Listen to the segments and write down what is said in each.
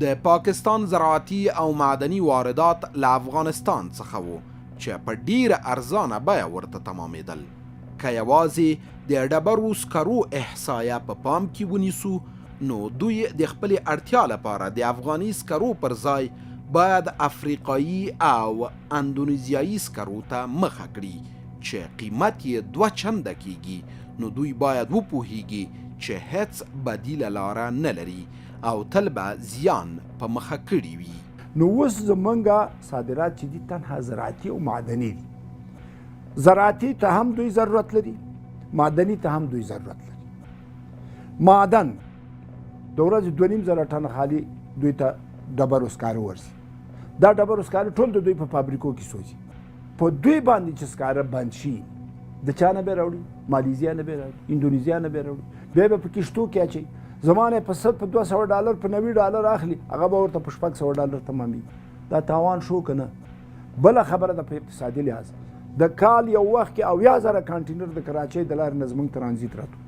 د پاکستان زراعتي او معدني واردات له افغانستان څخه وو چې په ډیره ارزانه بیه ورته تمامېدل. که یوازې د ډبرو سکرو احصایه په پام کې ونیسو نو دوی د خپلې اړتیا لپاره د افغاني سکرو پر ځای باید افریقایي او اندونیزیایي سکرو ته مخه کړي چې قیمت یې 2 چنده کیږي. نو دوی باید وپوهیږي چې هیڅ بدیله لاره نه لري او تل به زیان په مخه کړي وي. نو اوس زمونږ صادرات چې دي تنها زراعتي او معدني دي. زراعتي ته هم دوی ضرورت لري، معدني ته هم دوی ضرورت لري. معدن د ورځې 2.5 ټنه خالي دوی ته ډبرو سکاره ورځي. دا ډبرو سکاره ټول د دوی په فابریکو کې سوځي. په دوی باندې چې سکاره بند شي د چا نه به راوړي؟ مالیزیا نه به راوړي، اندونیزیا نه به راوړي، بیا به په کښتو کې اچوي. زمانه په $200 په $90 اخلي، هغه به ورته په $600 تمامېږي. دا تاوان شو که نه؟ بله خبره ده په اقتصادي لحاظ د کال یو وخت کې 80,000 کانټینر د کراچۍ د لارې نه زموږ ترانزیت راته.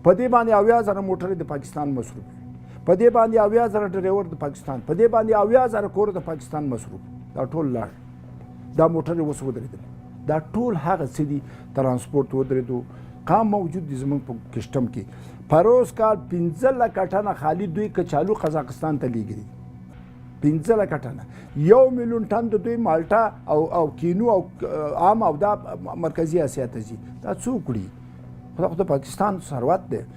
په دې باندې 80,000 موټرې د پاکستان مصروف، په دې باندې 80,000 ډریور د پاکستان، په دې باندې 80,000 کور د پاکستان مصروف. دا ټول لاړ، دا موټرې اوس ودرېدل. دا ټول هغه څه دي ترانسپورټ ودرېدو. قام موجود دي زموږ په کشتم کې. پروز کال 15 لکه ټنه خالي دوی کچالو قزاقستان ته لیږلي. 15 لکه ټنه، 1 میلیون ټن د دوی مالټا او کینو او عام او دا مرکزي اسیا ته ځي. دا څوک وړي؟ خو د پاکستان ثروت دی.